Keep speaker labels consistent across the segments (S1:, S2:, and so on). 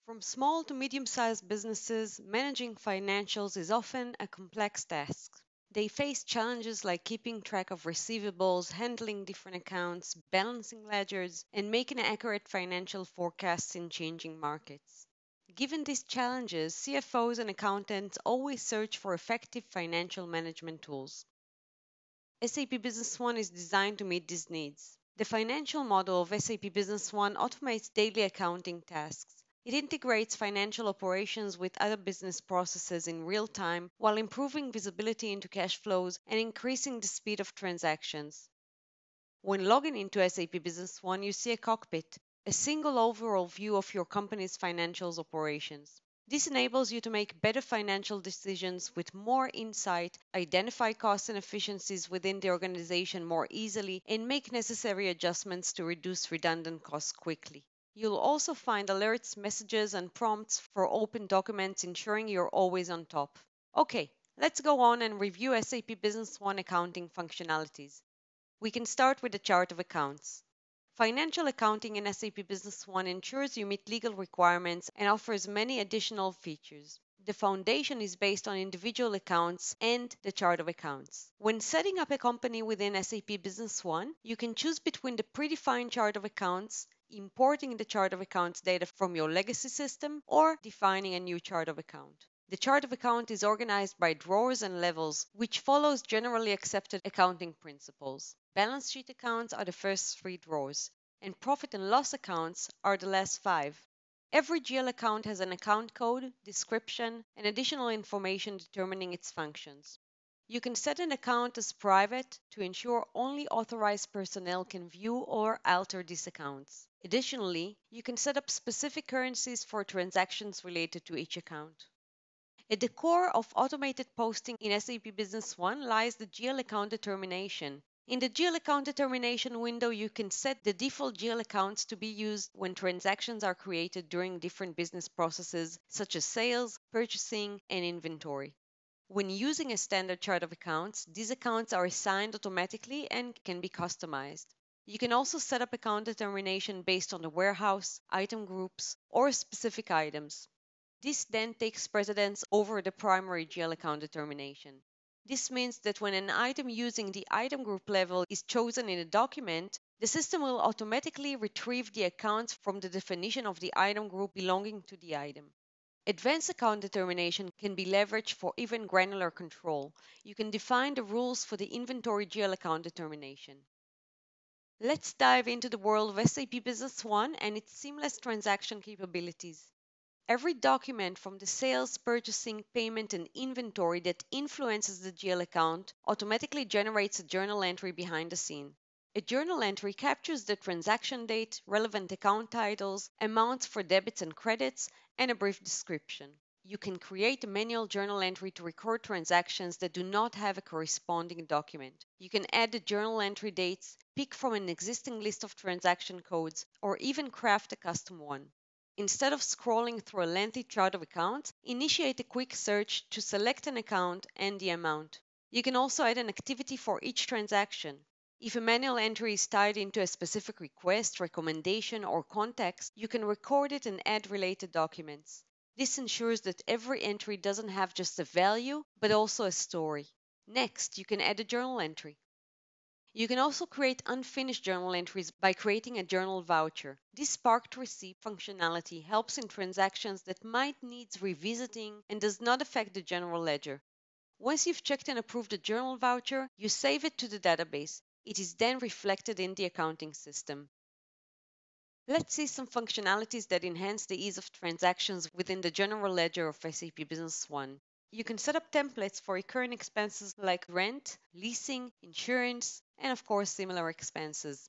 S1: From small to medium-sized businesses, managing financials is often a complex task. They face challenges like keeping track of receivables, handling different accounts, balancing ledgers, and making accurate financial forecasts in changing markets. Given these challenges, CFOs and accountants always search for effective financial management tools. SAP Business One is designed to meet these needs. The financial model of SAP Business One automates daily accounting tasks. It integrates financial operations with other business processes in real time while improving visibility into cash flows and increasing the speed of transactions. When logging into SAP Business One, you see a cockpit, a single overall view of your company's financials operations. This enables you to make better financial decisions with more insight, identify costs and efficiencies within the organization more easily, and make necessary adjustments to reduce redundant costs quickly. You'll also find alerts, messages, and prompts for open documents, ensuring you're always on top. Okay, let's go on and review SAP Business One accounting functionalities. We can start with the chart of accounts. Financial accounting in SAP Business One ensures you meet legal requirements and offers many additional features. The foundation is based on individual accounts and the chart of accounts. When setting up a company within SAP Business One, you can choose between the predefined chart of accounts, importing the chart of accounts data from your legacy system, or defining a new chart of account. The chart of account is organized by drawers and levels, which follows generally accepted accounting principles. Balance sheet accounts are the first 3 drawers, and profit and loss accounts are the last 5. Every GL account has an account code, description, and additional information determining its functions. You can set an account as private to ensure only authorized personnel can view or alter these accounts. Additionally, you can set up specific currencies for transactions related to each account. At the core of automated posting in SAP Business One lies the GL account determination. In the GL account determination window, you can set the default GL accounts to be used when transactions are created during different business processes such as sales, purchasing, and inventory. When using a standard chart of accounts, these accounts are assigned automatically and can be customized. You can also set up account determination based on the warehouse, item groups, or specific items. This then takes precedence over the primary GL account determination. This means that when an item using the item group level is chosen in a document, the system will automatically retrieve the accounts from the definition of the item group belonging to the item. Advanced account determination can be leveraged for even granular control. You can define the rules for the inventory GL account determination. Let's dive into the world of SAP Business One and its seamless transaction capabilities. Every document from the sales, purchasing, payment, and inventory that influences the GL account automatically generates a journal entry behind the scene. A journal entry captures the transaction date, relevant account titles, amounts for debits and credits, and a brief description. You can create a manual journal entry to record transactions that do not have a corresponding document. You can add the journal entry dates, pick from an existing list of transaction codes, or even craft a custom one. Instead of scrolling through a lengthy chart of accounts, initiate a quick search to select an account and the amount. You can also add an activity for each transaction. If a manual entry is tied into a specific request, recommendation, or context, you can record it and add related documents. This ensures that every entry doesn't have just a value, but also a story. Next, you can add a journal entry. You can also create unfinished journal entries by creating a journal voucher. This sparked receipt functionality helps in transactions that might need revisiting and does not affect the general ledger. Once you've checked and approved the journal voucher, you save it to the database. It is then reflected in the accounting system. Let's see some functionalities that enhance the ease of transactions within the general ledger of SAP Business One. You can set up templates for recurring expenses like rent, leasing, insurance, and of course similar expenses.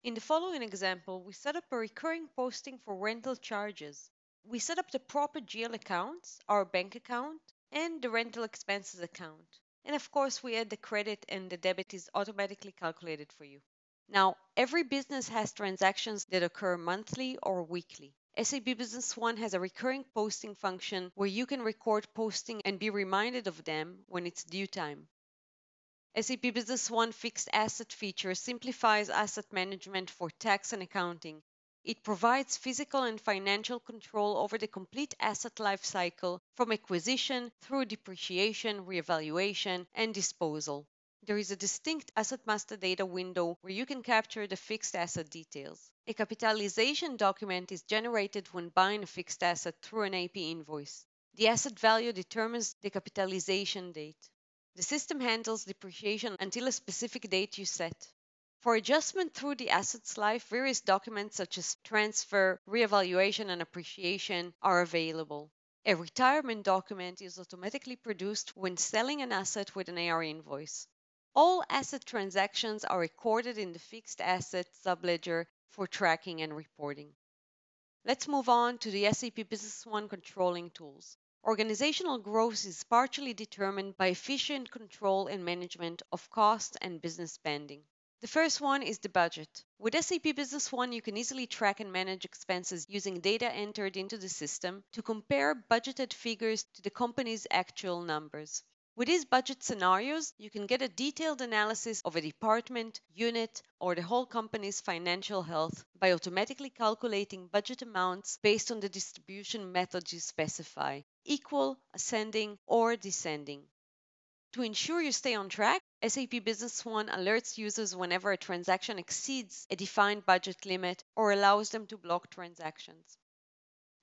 S1: In the following example, we set up a recurring posting for rental charges. We set up the proper GL accounts, our bank account, and the rental expenses account. And of course, we add the credit and the debit is automatically calculated for you. Now, every business has transactions that occur monthly or weekly. SAP Business One has a recurring posting function where you can record posting and be reminded of them when it's due time. SAP Business One fixed asset feature simplifies asset management for tax and accounting. It provides physical and financial control over the complete asset life cycle, from acquisition through depreciation, reevaluation, and disposal. There is a distinct asset master data window where you can capture the fixed asset details. A capitalization document is generated when buying a fixed asset through an AP invoice. The asset value determines the capitalization date. The system handles depreciation until a specific date you set. For adjustment through the asset's life, various documents such as transfer, reevaluation, and appreciation are available. A retirement document is automatically produced when selling an asset with an AR invoice. All asset transactions are recorded in the fixed asset subledger for tracking and reporting. Let's move on to the SAP Business One controlling tools. Organizational growth is partially determined by efficient control and management of cost and business spending. The first one is the budget. With SAP Business One, you can easily track and manage expenses using data entered into the system to compare budgeted figures to the company's actual numbers. With these budget scenarios, you can get a detailed analysis of a department, unit, or the whole company's financial health by automatically calculating budget amounts based on the distribution methods you specify, equal, ascending, or descending. To ensure you stay on track, SAP Business One alerts users whenever a transaction exceeds a defined budget limit or allows them to block transactions.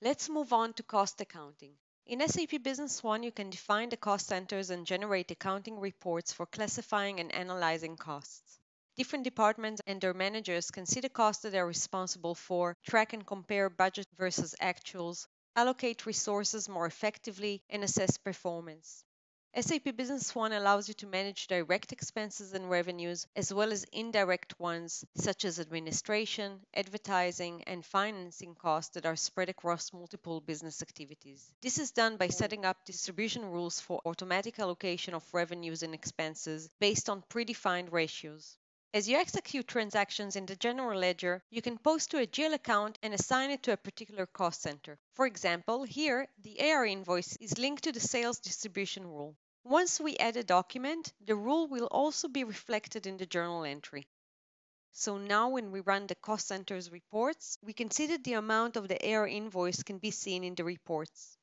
S1: Let's move on to cost accounting. In SAP Business One, you can define the cost centers and generate accounting reports for classifying and analyzing costs. Different departments and their managers can see the costs that they are responsible for, track and compare budget versus actuals, allocate resources more effectively, and assess performance. SAP Business One allows you to manage direct expenses and revenues, as well as indirect ones, such as administration, advertising, and financing costs that are spread across multiple business activities. This is done by setting up distribution rules for automatic allocation of revenues and expenses based on predefined ratios. As you execute transactions in the general ledger, you can post to a GL account and assign it to a particular cost center. For example, here, the AR invoice is linked to the sales distribution rule. Once we add a document, the rule will also be reflected in the journal entry. So now when we run the cost centers reports, we can see that the amount of the AR invoice can be seen in the reports.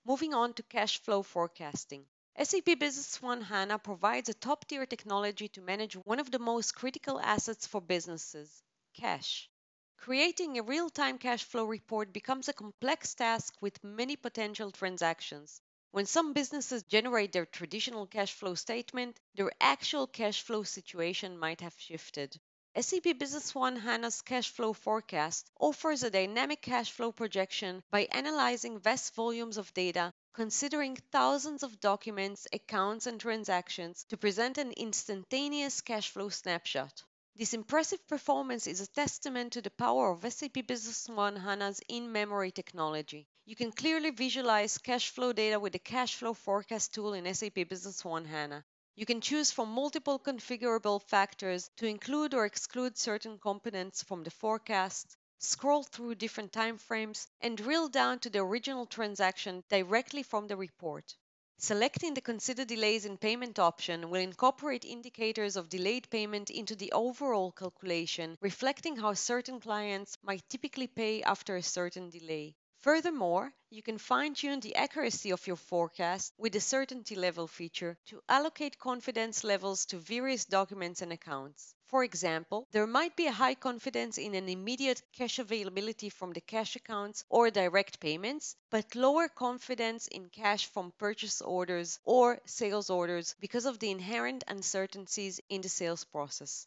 S1: Moving on to cash flow forecasting. SAP Business One HANA provides a top-tier technology to manage one of the most critical assets for businesses, cash. Creating a real-time cash flow report becomes a complex task with many potential transactions. When some businesses generate their traditional cash flow statement, their actual cash flow situation might have shifted. SAP Business One HANA's cash flow forecast offers a dynamic cash flow projection by analyzing vast volumes of data, considering thousands of documents, accounts, and transactions to present an instantaneous cash flow snapshot. This impressive performance is a testament to the power of SAP Business One HANA's in-memory technology. You can clearly visualize cash flow data with the Cash Flow Forecast tool in SAP Business One HANA. You can choose from multiple configurable factors to include or exclude certain components from the forecast, scroll through different time frames, and drill down to the original transaction directly from the report. Selecting the Consider Delays in Payment option will incorporate indicators of delayed payment into the overall calculation, reflecting how certain clients might typically pay after a certain delay. Furthermore, you can fine-tune the accuracy of your forecast with the Certainty Level feature to allocate confidence levels to various documents and accounts. For example, there might be a high confidence in an immediate cash availability from the cash accounts or direct payments, but lower confidence in cash from purchase orders or sales orders because of the inherent uncertainties in the sales process.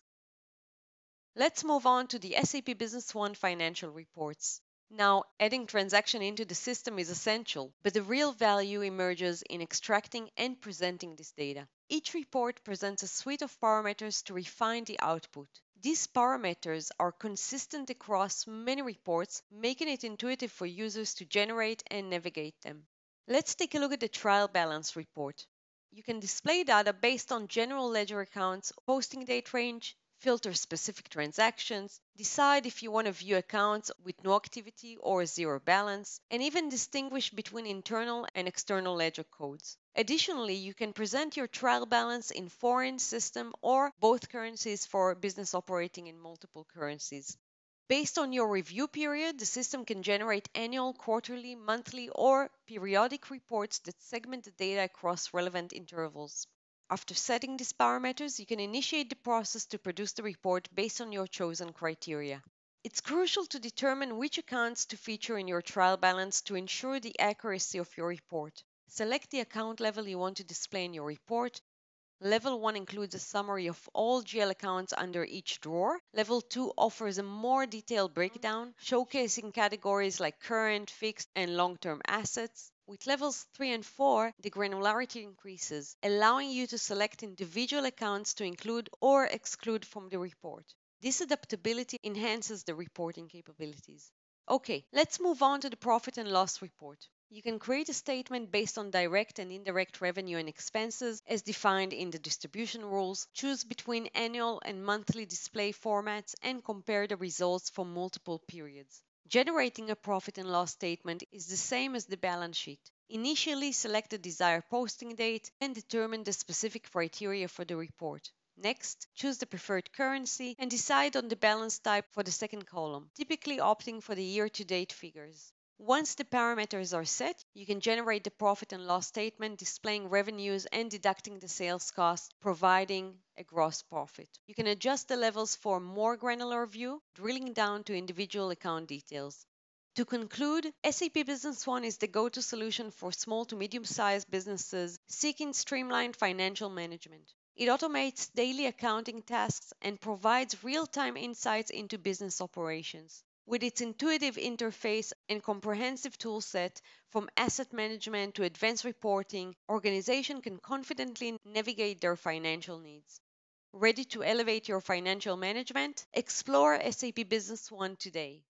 S1: Let's move on to the SAP Business One financial reports. Now, adding transaction into the system is essential, but the real value emerges in extracting and presenting this data. Each report presents a suite of parameters to refine the output. These parameters are consistent across many reports, making it intuitive for users to generate and navigate them. Let's take a look at the trial balance report. You can display data based on general ledger accounts, posting date range, filter specific transactions, decide if you want to view accounts with no activity or zero balance, and even distinguish between internal and external ledger codes. Additionally, you can present your trial balance in foreign, system, or both currencies for business operating in multiple currencies. Based on your review period, the system can generate annual, quarterly, monthly, or periodic reports that segment the data across relevant intervals. After setting these parameters, you can initiate the process to produce the report based on your chosen criteria. It's crucial to determine which accounts to feature in your trial balance to ensure the accuracy of your report. Select the account level you want to display in your report. Level 1 includes a summary of all GL accounts under each drawer. Level 2 offers a more detailed breakdown, showcasing categories like current, fixed, and long-term assets. With levels 3 and 4, the granularity increases, allowing you to select individual accounts to include or exclude from the report. This adaptability enhances the reporting capabilities. Okay, let's move on to the profit and loss report. You can create a statement based on direct and indirect revenue and expenses as defined in the distribution rules, choose between annual and monthly display formats, and compare the results for multiple periods. Generating a profit and loss statement is the same as the balance sheet. Initially, select the desired posting date and determine the specific criteria for the report. Next, choose the preferred currency and decide on the balance type for the second column, typically opting for the year-to-date figures. Once the parameters are set, you can generate the profit and loss statement displaying revenues and deducting the sales cost, providing a gross profit. You can adjust the levels for a more granular view, drilling down to individual account details. To conclude, SAP Business One is the go-to solution for small to medium-sized businesses seeking streamlined financial management. It automates daily accounting tasks and provides real-time insights into business operations. With its intuitive interface and comprehensive toolset, from asset management to advanced reporting, organizations can confidently navigate their financial needs. Ready to elevate your financial management? Explore SAP Business One today.